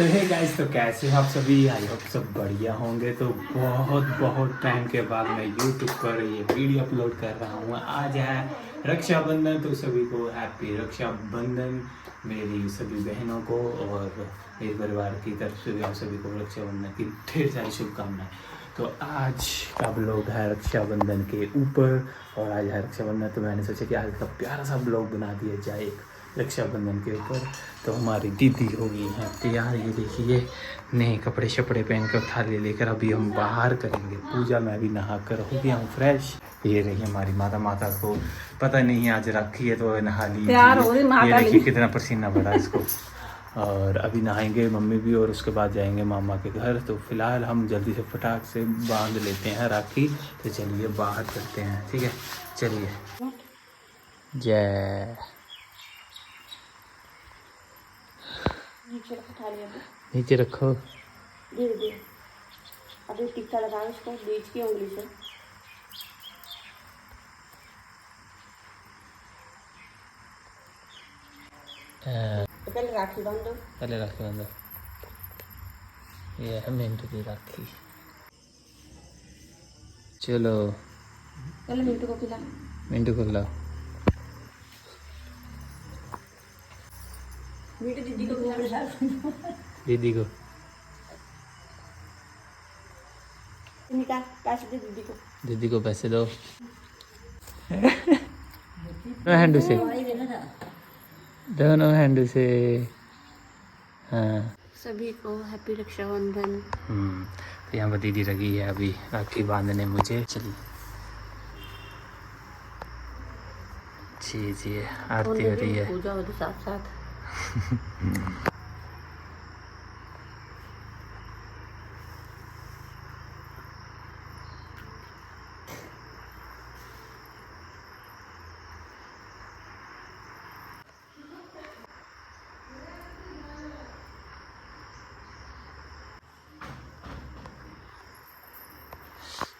तो है गाइस, तो कैसे हैं आप सभी? आई होप सब बढ़िया होंगे। तो बहुत बहुत टाइम के बाद मैं यूट्यूब पर ये वीडियो अपलोड कर रहा हूँ। आज है रक्षाबंधन, तो सभी को हैप्पी रक्षाबंधन, मेरी सभी बहनों को और मेरे परिवार की तरफ से भी आप सभी को रक्षाबंधन की ढेर सारी शुभकामनाएं। तो आज का ब्लॉग है रक्षाबंधन के ऊपर, और आज है रक्षाबंधन, तो मैंने सोचा कि आज का प्यारा सा ब्लॉग बना दिया जाए एक रक्षाबंधन के ऊपर। तो हमारी दीदी हो गई हैं तैयार, ये देखिए नए कपड़े शपड़े पहन कर थाली लेकर अभी हम बाहर करेंगे पूजा। मैं भी नहा कर हो गया हूँ फ्रेश। ये रही हमारी माता, माता को पता नहीं आज राखी है तो नहा ली। ये देखिए कितना पसीना पड़ा इसको। और अभी नहाएंगे मम्मी भी, और उसके बाद जाएंगे मामा के घर। तो फिलहाल हम जल्दी से फटाक से बांध लेते हैं राखी। तो चलिए बाहर करते हैं, ठीक है चलिए। जय नीचे रखो। धीरे धीरे अभी टिक्का लगाओ इसको बीच की उंगली से। पहले राखी बांधो, पहले राखी बांधो। ये है मिंटू की राखी। चलो पहले मिंटू को खिला। मिंटू को लाओ। मिंटू दीदी को खिला। दीदी को निकाल पैसे दे दीदी को। दीदी को पैसे दो। हैंडू से, दोनों हैंडू से। हाँ सभी को हैप्पी रक्षाबंधन। तो यहाँ पर दीदी लगी है अभी राखी बांधने मुझे। चलिए जी जी, आरती हो रही है। पूजा हो रही साथ साथ।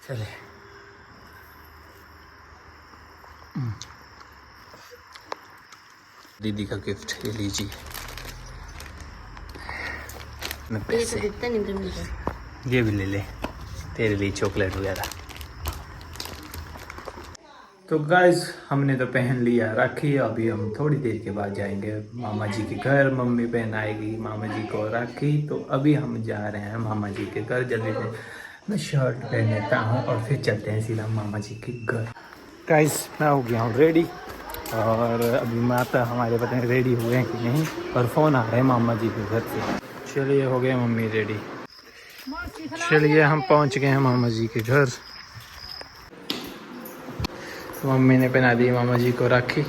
चले दीदी का गिफ्ट ये लीजिए। मैं पैसे ये भी ले ले, तेरे लिए चॉकलेट वगैरह। तो गाइस हमने तो पहन लिया राखी। अभी हम थोड़ी देर के बाद जाएंगे मामा जी के घर। मम्मी पहनाएगी मामा जी को राखी। तो अभी हम जा रहे हैं मामा जी के घर। जल्दी से मैं शर्ट पहन लेता हूँ और फिर चलते हैं सीधा मामा जी के घर। गाइस मैं हो गया हूँ रेडी, और अभी माता हमारे पता नहीं रेडी हुए हैं कि नहीं, और फ़ोन आ रहे हैं मामा जी के घर से। चलिए हो गए मम्मी रेडी। चलिए हम पहुँच गए हैं मामा जी के घर। तो मम्मी ने पहना दी मामा जी को राखी।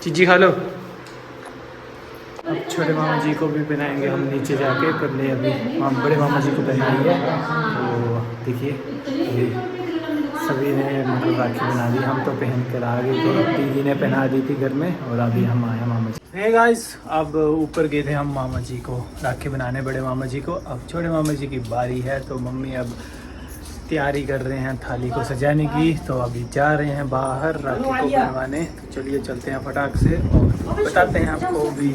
चीजी खा लो। अब छोटे मामा जी को भी पहनाएंगे हम नीचे जाके। पहले अभी बड़े मामा जी को पहनाई है। तो देखिए अभी सभी ने मतलब राखी बना दी। हम तो पहन कर आ गए थे, दीदी ने पहना दी थी घर में, और अभी हम आए मामा जी। हे गाइस अब ऊपर गए थे हम मामा जी को राखी बनाने, बड़े मामा जी को। अब छोटे मामा जी की बारी है। तो मम्मी अब तैयारी कर रहे हैं थाली को सजाने की। तो अभी जा रहे हैं बाहर राखी को बनवाने। तो चलिए चलते हैं फटाक से और बताते हैं आपको भी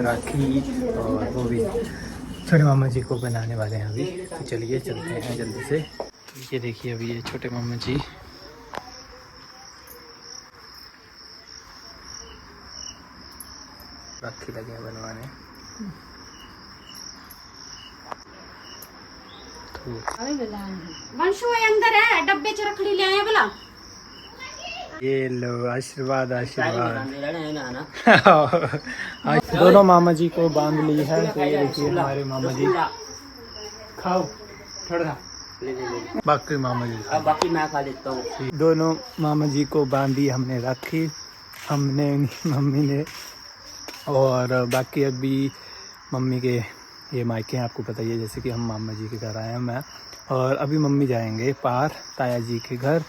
राखी, और वो भी छोटे मामा जी को बनाने वाले हैं अभी। तो चलिए चलते हैं जल्दी से। ये देखिए अभी ये छोटे मामा जी राखी लगे हैं बनवाने। वंशु अंदर है, डब्बे च रखड़ी ले आए बोला। ये लो आशीर्वाद आशीर्वाद। दोनों मामा जी को बांध ली है। तो ये देखिए हमारे मामा जी, खाओ थोड़ा, बाकी मामा जी बाकी मैं खा लेता हूँ। दोनों मामा जी को बांधी हमने राखी, हमने मम्मी ने। और बाकी अभी मम्मी के ये मायके हैं, आपको पता ही है, जैसे कि हम मामा जी के घर आए हैं मैं। और अभी मम्मी जाएंगे पार ताया जी के घर,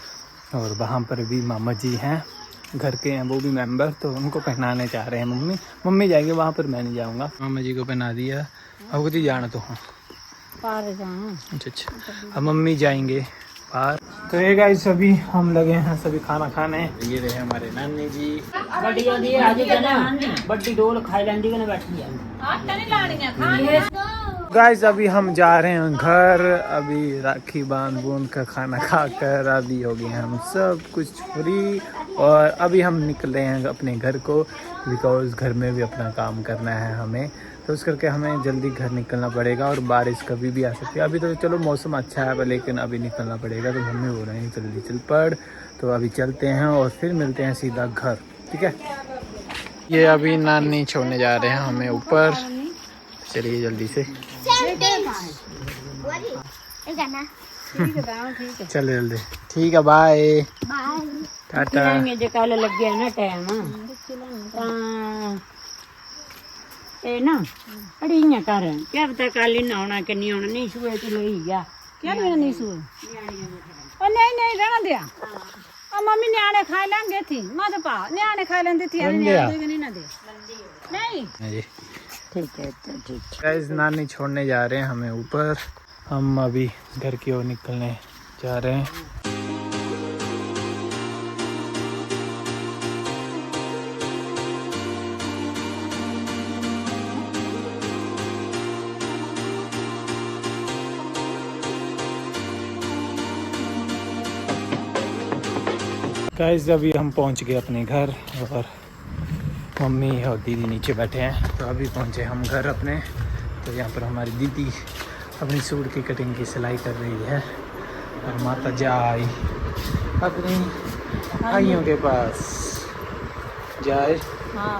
और वहाँ पर भी मामा जी हैं घर के हैं, वो भी मेंबर। तो उनको पहनाने चाह रहे हैं मम्मी। मम्मी जाएंगे वहाँ पर, मैं नहीं जाऊँगा। मामा जी को पहना दिया। अब कुछ जाना तो हाँ पार जाऊँ। अच्छा। अब मम्मी जाएंगे बाहर। तो ये गाइस अभी हम लगे हैं सभी खाना खाने। ये रहे हमारे नानी जी। बढ़िया दी आज जना बड्डी डोल खाई लेंदी कने बैठी है आटा नहीं लाणीਆਂ खाण। गाइस अभी हम जा रहे हैं घर। अभी राखी बांध बूंद का खाना खाकर अभी हो गए हम सब कुछ फ्री। और अभी हम निकल रहे हैं अपने घर को, बिकॉज घर में भी अपना काम करना है हमें। तो उस करके हमें जल्दी घर निकलना पड़ेगा और बारिश कभी भी आ सकती है। अभी तो चलो मौसम अच्छा है लेकिन अभी निकलना पड़ेगा। तो मम्मी बोल रहे हैं जल्दी चल पड़। तो अभी चलते हैं और फिर मिलते हैं सीधा घर, ठीक है। ये अभी नानी छोड़ने जा रहे हैं हमें ऊपर। चलिए जल्दी से चल जल्दी, ठीक है, बाय टाटा। जे कल लग गया ना टाइम ए ना अड़ियां कर क्या पता कल ही आना कि नहीं आना। नहीं सुए तो ले गया क्या मेरा नहीं सुए और नहीं रहना दिया। और मम्मी न्याणे खा लेंगे थी मत पा न्याणे खा लेंदी थी नहीं ना दे नहीं ठीक है ठीक। गाइस नानी छोड़ने जा रहे हैं हमें ऊपर। हम अभी घर की ओर निकलने जा रहे हैं। गाइस अभी हम पहुंच गए अपने घर और मम्मी और दीदी नीचे बैठे हैं। तो अभी पहुंचे हम घर अपने। तो यहाँ पर हमारी दीदी अपनी सूट की कटिंग की सिलाई कर रही है और माता जाए अपनी भाइयों के पास जाए। हाँ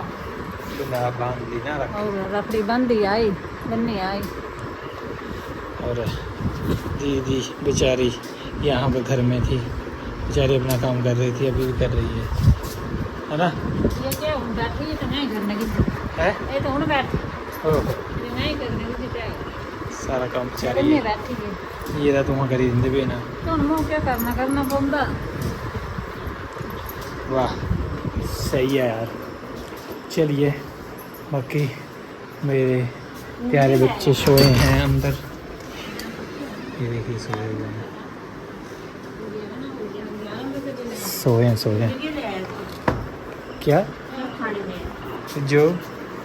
बिना बांध ली ना और रखड़ी बंदी आई बन्नी आई। और दीदी बेचारी यहाँ पे घर में थी, बेचारी अपना काम कर रही थी, अभी भी कर रही है ना। ये क्या बैठी है तो नहीं करने की है ये तो उन बैठी ओह ये नहीं करने की क्या सारा काम बेचारी नहीं है। बैठी है ये तो तुम करी दिंदे भी ना। तो उनको क्या करना पड़ता। वाह सही है यार। चलिए बाकी मेरे प्यारे बच्चे सोए हैं अंदर। ये देखिए सोए हुए हैं, सोए हैं। क्या जो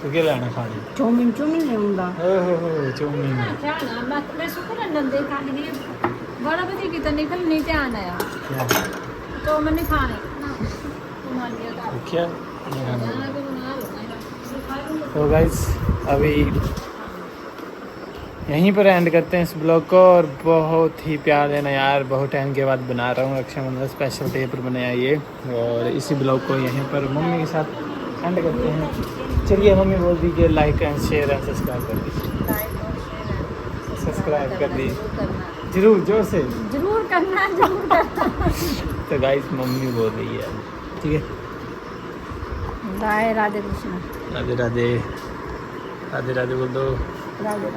तो क्या लेना खाने? चौमिन ले आऊंगा ओहो चौमिन। मैं सुकून अंदर देखा नहीं बड़ा बड़ी की तो निकल नहीं ध्यान आया क्या तो मैंने खाने क्या? तो गाइस अभी यहीं पर एंड करते हैं इस ब्लॉग को। और बहुत ही प्यार देना यार, बहुत टाइम के बाद बना रहा हूँ रक्षाबंधन स्पेशल डे पर बनाया ये। और इसी ब्लॉग को यहीं पर मम्मी के साथ एंड करते हैं। चलिए मम्मी बोल दीजिए like and share and subscribe कर दीजिए। सब्सक्राइब कर दीजिए जरूर, जोर से जरूर करना तो गाइस मम्मी बोल रही है, ठीक है। बाय राधे कृष्ण राधे राधे राधे राधे बोल दो। राधे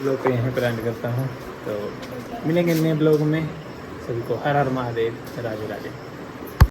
ब्लॉग को यहीं पर एंड करता हूँ। तो मिलेंगे नए ब्लॉग में। सभी को हर हर महादेव, राधे राधे।